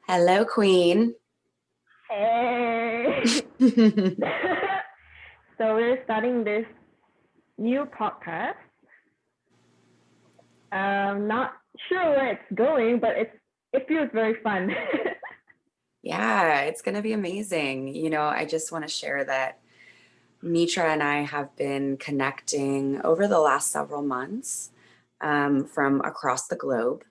Hello, Queen. Hey. So we're starting this new podcast. Not sure where it's going, but it feels very fun. Yeah, it's going to be amazing. I just want to share that Mitra and I have been connecting over the last several months from across the globe,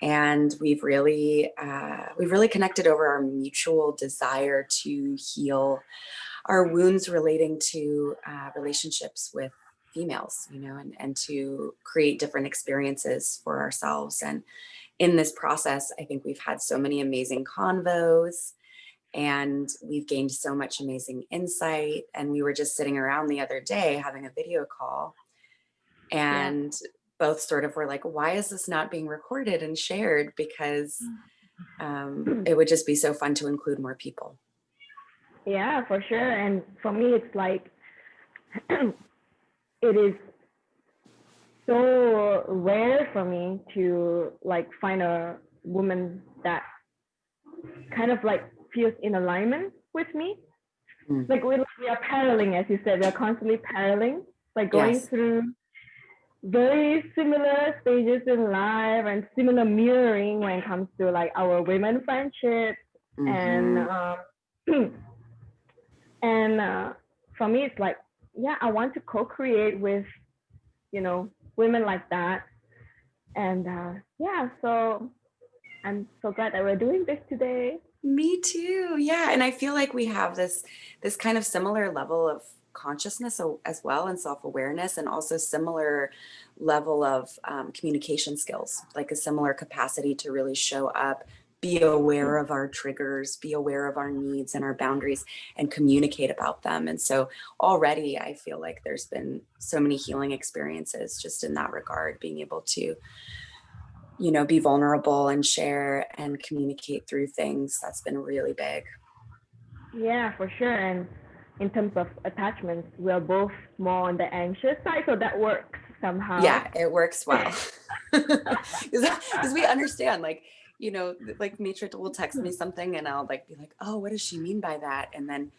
and we've really connected over our mutual desire to heal our wounds relating to relationships with females, and to create different experiences for ourselves. And in this process, I think we've had so many amazing convos and we've gained so much amazing insight. And we were just sitting around the other day having a video call, Yeah. and both sort of were like, why is this not being recorded and shared? Because it would just be so fun to include more people. Yeah, for sure. And for me, it's like it is so rare for me to like find a woman that kind of like feels in alignment with me. Mm. Like we are paralleling, as you said, we are constantly paralleling, like going Yes. through very similar stages in life and similar mirroring when it comes to like our women friendships and Mm-hmm. and for me it's like, yeah, I want to co-create with women like that. And yeah, so I'm so glad that we're doing this today. Me too. Yeah. And I feel like we have this kind of similar level of consciousness as well, and self-awareness, and also similar level of communication skills, like a similar capacity to really show up, be aware of our triggers, be aware of our needs and our boundaries, and communicate about them. And so already I feel like there's been so many healing experiences just in that regard, being able to be vulnerable and share and communicate through things. That's been really big. Yeah, for sure. And in terms of attachments, we're both more on the anxious side, so that works somehow. Yeah, it works well. Because we understand, like Mitra will text me something and I'll like be like, oh, what does she mean by that? And then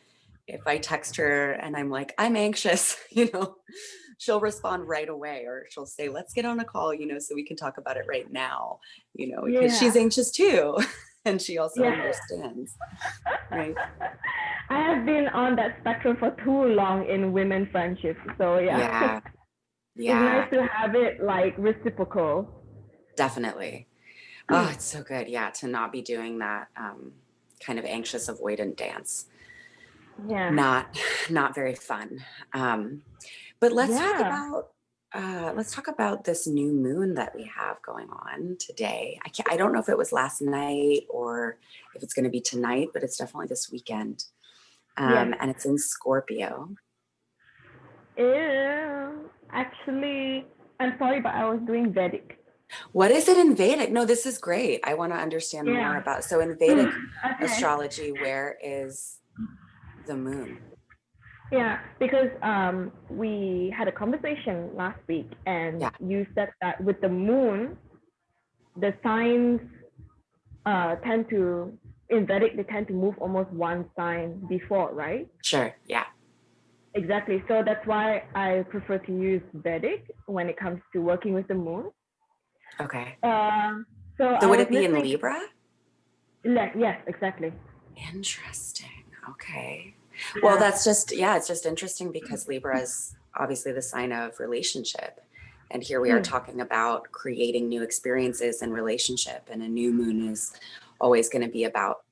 if I text her and I'm like, I'm anxious, she'll respond right away, or she'll say, let's get on a call, so we can talk about it right now, because she's Yeah, anxious too. And she also yeah. understands, right? I have been on that spectrum for too long in women friendships. So yeah, Yeah, it's yeah, nice to have it like reciprocal. definitely. Oh, it's so good. Yeah, to not be doing that kind of anxious avoidant dance. Yeah. Not very fun. Um, but Yeah. let's talk about this new moon that we have going on today. I don't know if it was last night or if it's going to be tonight, but it's definitely this weekend. Yes. And it's in Scorpio. Actually, I'm sorry, but I was doing Vedic. What is it in Vedic? No, this is great. I want to understand more Yeah. about. So in Vedic Okay. astrology, where is the moon? Yeah, because we had a conversation last week, and Yeah, you said that with the moon, the signs tend to in Vedic they tend to move almost one sign before, right? sure. Yeah. Exactly. So that's why I prefer to use Vedic when it comes to working with the moon. Okay. Uh, so So I would was it be in listening. Libra? Yes, exactly. Interesting. Okay. Well, Yeah. that's just, yeah, it's just interesting because Libra is obviously the sign of relationship. And here we are talking about creating new experiences in relationship. And a new moon is always going to be about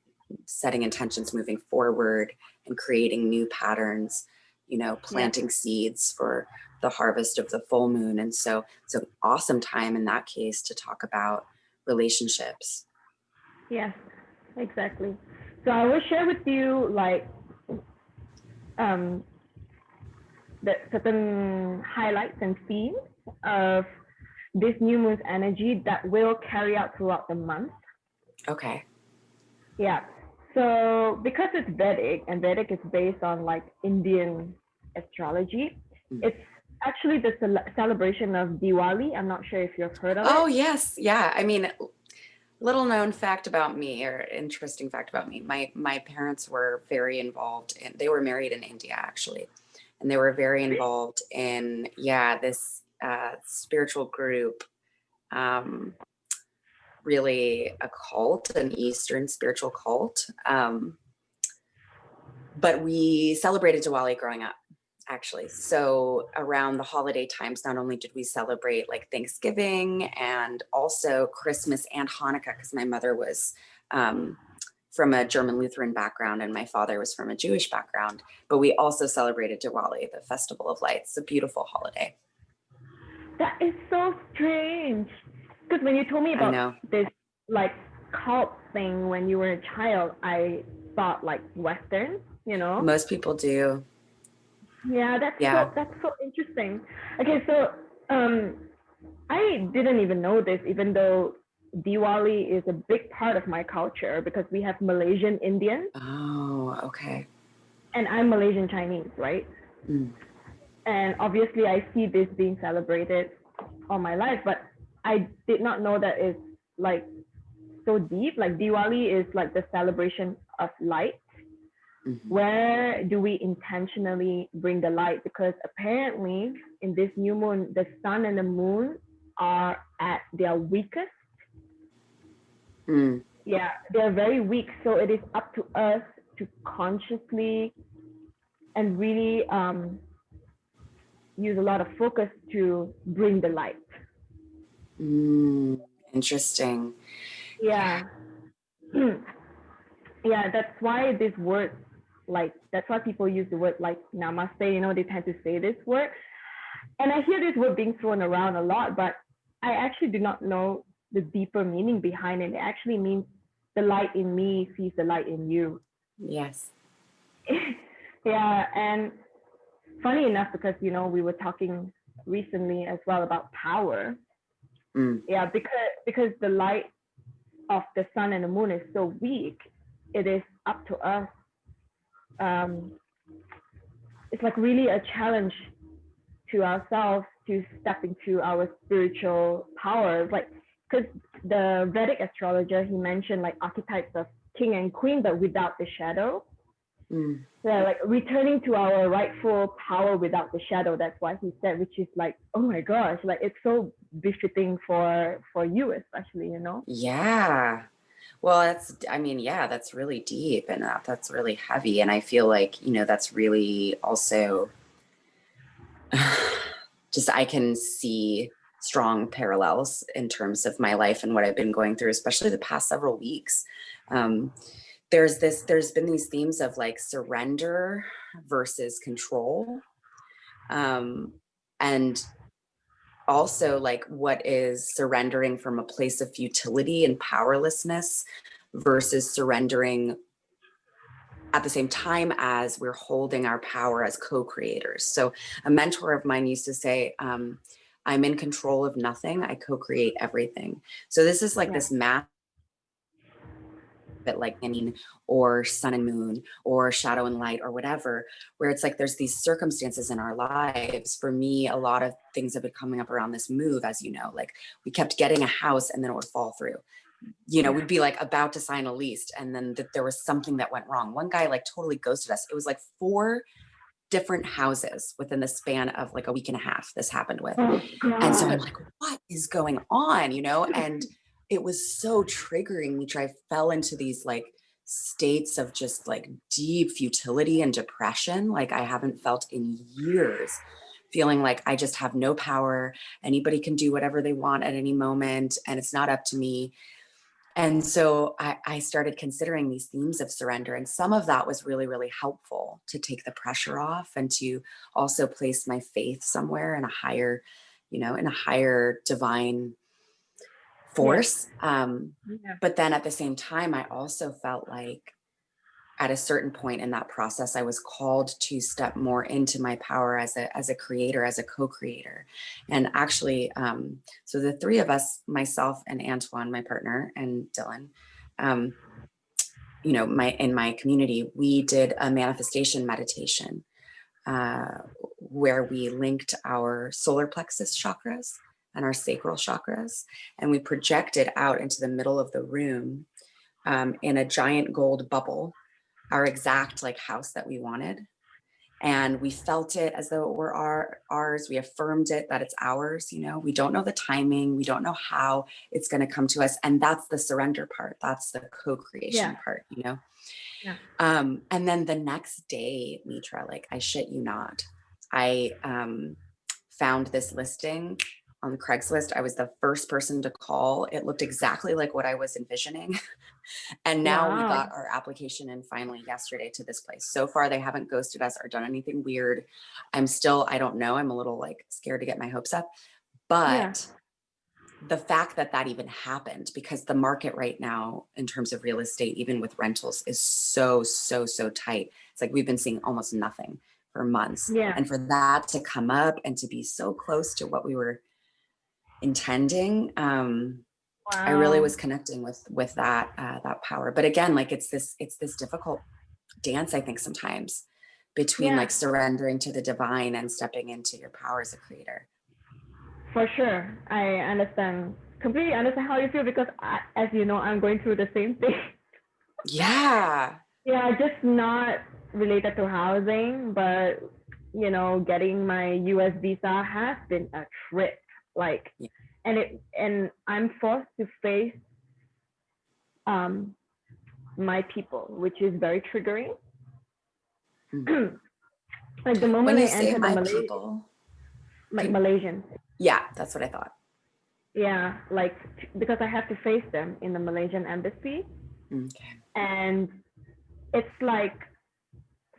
setting intentions moving forward and creating new patterns, Yes. planting seeds for the harvest of the full moon. And so it's an awesome time in that case to talk about relationships. Yes. Exactly. So I will share with you like um, the certain highlights and themes of this new moon's energy that will carry out throughout the month. Okay. Yeah. So because it's Vedic and Vedic is based on like Indian astrology, Mm. it's actually the celebration of Diwali. I'm not sure if you've heard of Oh, it. yes. Yeah. I mean, Little known fact about me, or interesting fact about me. My parents were very involved in, they were married in India actually. And they were very involved in, yeah, this spiritual group, um, really a cult, an Eastern spiritual cult. But we celebrated Diwali growing up, actually. So around the holiday times, not only did we celebrate like Thanksgiving and also Christmas and Hanukkah, because my mother was from a German Lutheran background and my father was from a Jewish background, but we also celebrated Diwali, the Festival of Lights. It's a beautiful holiday. That is so strange. Because when you told me I about know. this like cult thing when you were a child, I thought like Western, you know? Most people do. Yeah, Yeah. that's so interesting. Okay, so I didn't even know this, even though Diwali is a big part of my culture because we have Malaysian Indians Oh, okay. and I'm Malaysian Chinese, right? Mm. And obviously I see this being celebrated all my life, but I did not know that it's like so deep. Like Diwali is like the celebration of light. Mm-hmm. Where do we intentionally bring the light? Because apparently in this new moon, the sun and the moon are at their weakest. Mm. Yeah, they're very weak. So it is up to us to consciously and really use a lot of focus to bring the light. Mm. Interesting. Yeah. Yeah. Yeah, that's why this word, like, that's why people use the word like namaste, you know, they tend to say this word. And I hear this word being thrown around a lot, but I actually do not know the deeper meaning behind it. It actually means the light in me sees the light in you. Yes. Yeah, and funny enough, because you know we were talking recently as well about power. Mm. Yeah, because the light of the sun and the moon is so weak, it is up to us. Um, it's like really a challenge to ourselves to step into our spiritual powers. Like, because the Vedic astrologer, he mentioned like archetypes of king and queen, but without the shadow. Mm. Yeah, like returning to our rightful power without the shadow. That's what he said, which is like, oh my gosh, like it's so befitting for you, especially, you know. Yeah. Well, that's, I mean, yeah, that's really deep and that's really heavy. And I feel like, that's really also just, I can see strong parallels in terms of my life and what I've been going through, especially the past several weeks. Um, there's been these themes of like surrender versus control. And also like what is surrendering from a place of futility and powerlessness versus surrendering at the same time as we're holding our power as co-creators. So a mentor of mine used to say, I'm in control of nothing, I co-create everything. So this is like Yeah. this math that like or sun and moon or shadow and light or whatever, where it's like there's these circumstances in our lives. For me, a lot of things have been coming up around this move, as you know, like we kept getting a house and then it would fall through. We'd be like about to sign a lease and then there was something that went wrong. One guy like totally ghosted us. It was like 4 different houses within the span of like a week and a half this happened with. Oh And so I'm God. like, what is going on? And it was so triggering, Mitra. I fell into these like states of just like deep futility and depression, like I haven't felt in years, feeling like I just have no power. Anybody can do whatever they want at any moment, and it's not up to me. And so I started considering these themes of surrender. And some of that was really, really helpful to take the pressure off and to also place my faith somewhere in a higher, in a higher divine Yeah. force. Yeah. But then at the same time, I also felt like at a certain point in that process, I was called to step more into my power as a creator, as a co-creator. And actually, so the 3 of us, myself and Antoine, my partner, and Dylan, in my community, we did a manifestation meditation where we linked our solar plexus chakras and our sacral chakras. And we projected out into the middle of the room in a giant gold bubble, our exact like house that we wanted. And we felt it as though it were ours. We affirmed it that it's ours. You know, we don't know the timing. We don't know how it's going to come to us. And that's the surrender part. That's the co-creation part, you know? Yeah. And then the next day, Mitra, like I shit you not, I found this listing on Craigslist. I was the first person to call. It looked exactly like what I was envisioning. And now we Wow. got our application in finally yesterday to this place. So far, they haven't ghosted us or done anything weird. I don't know. I'm a little like scared to get my hopes up. But the fact that that even happened, because the market right now, in terms of real estate, even with rentals, is so tight. It's like we've been seeing almost nothing for months. Yeah. And for that to come up and to be so close to what we were intending, I really was connecting with that that power. But again, like it's this difficult dance, I think, sometimes between like surrendering to the divine and stepping into your power as a creator. For sure. I completely understand how you feel, because as you know, I'm going through the same thing. Yeah. Yeah, just not related to housing, but you know, getting my US visa has been a trip. Like, and I'm forced to face my people, which is very triggering. Like the moment When you I say enter my the people, Malaysians. Yeah, that's what I thought. Yeah, like because I have to face them in the Malaysian embassy. Okay. And it's like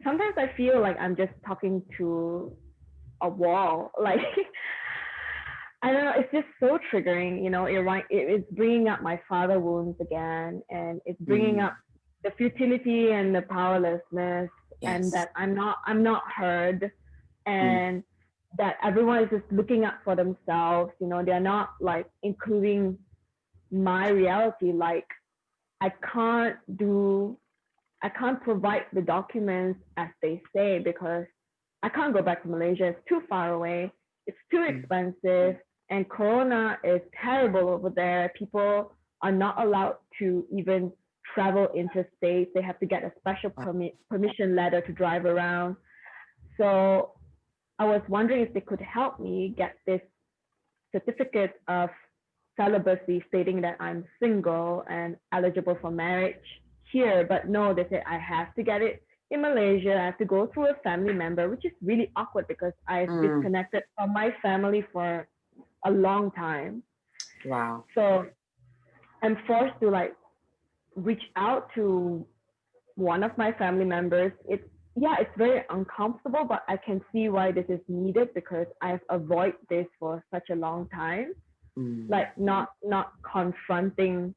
sometimes I feel like I'm just talking to a wall. Like I don't know, it's just so triggering. You know, it's bringing up my father wounds again, and it's bringing up the futility and the powerlessness, and that I'm not heard, and that everyone is just looking out for themselves. You know, they're not like including my reality. Like I can't provide the documents as they say, because I can't go back to Malaysia. It's too far away. It's too expensive. And Corona is terrible over there. People are not allowed to even travel interstate. They have to get a special permission letter to drive around. So I was wondering if they could help me get this certificate of celibacy stating that I'm single and eligible for marriage here. But no, they said I have to get it in Malaysia. I have to go through a family member, which is really awkward because I've disconnected from my family for a long time. Wow. So I'm forced to like reach out to one of my family members. It's very uncomfortable, but I can see why this is needed, because I've avoided this for such a long time. Like not confronting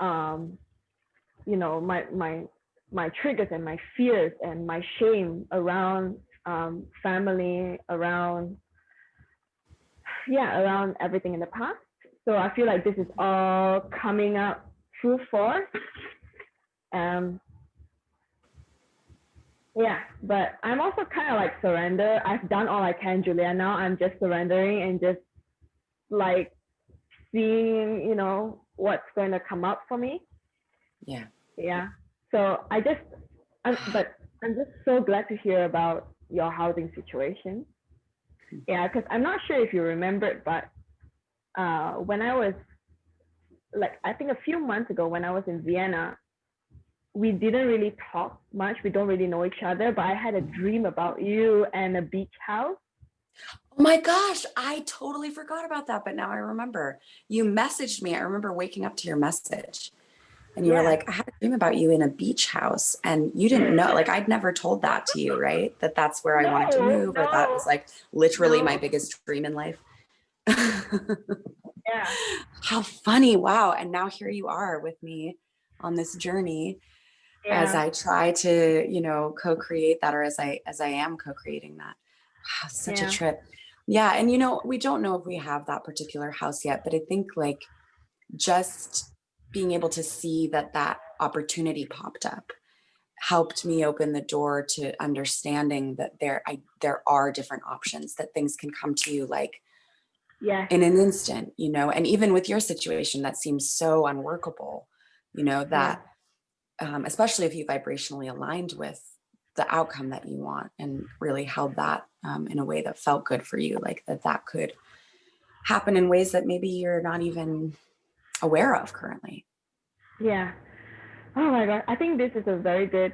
you know, my triggers and my fears and my shame around family, around everything in the past. So I feel like this is all coming up through force. But I'm also kind of like surrender. I've done all I can, Julia. Now I'm just surrendering and just like seeing, you know, what's going to come up for me. Yeah. So I'm just so glad to hear about your housing situation. Yeah, because I'm not sure if you remember, but when I was like, I think a few months ago when I was in Vienna, we didn't really talk much. We don't really know each other, but I had a dream about you and a beach house. Oh my gosh, I totally forgot about that, but now I remember. You messaged me. I remember waking up to your message. And you were like, I had a dream about you in a beach house. And you didn't know, like, I'd never told that to you, right? That's where I wanted to move, or that was like literally my biggest dream in life. How funny. Wow. And now here you are with me on this journey as I try to, you know, co-create that, or as I am co-creating that. Wow, such a trip. Yeah. And, you know, we don't know if we have that particular house yet, but I think like just being able to see that opportunity popped up helped me open the door to understanding that there are different options, that things can come to you like Yeah. in an instant, you know, and even with your situation that seems so unworkable, you know, Yeah. that especially if you vibrationally aligned with the outcome that you want and really held that in a way that felt good for you, like that could happen in ways that maybe you're not even aware of currently. Yeah. Oh my God. I think this is a very good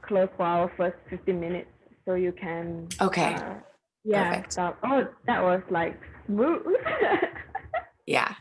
close for our first 15 minutes. So you can, Okay, yeah, perfect. stop. Oh, that was like smooth. Yeah.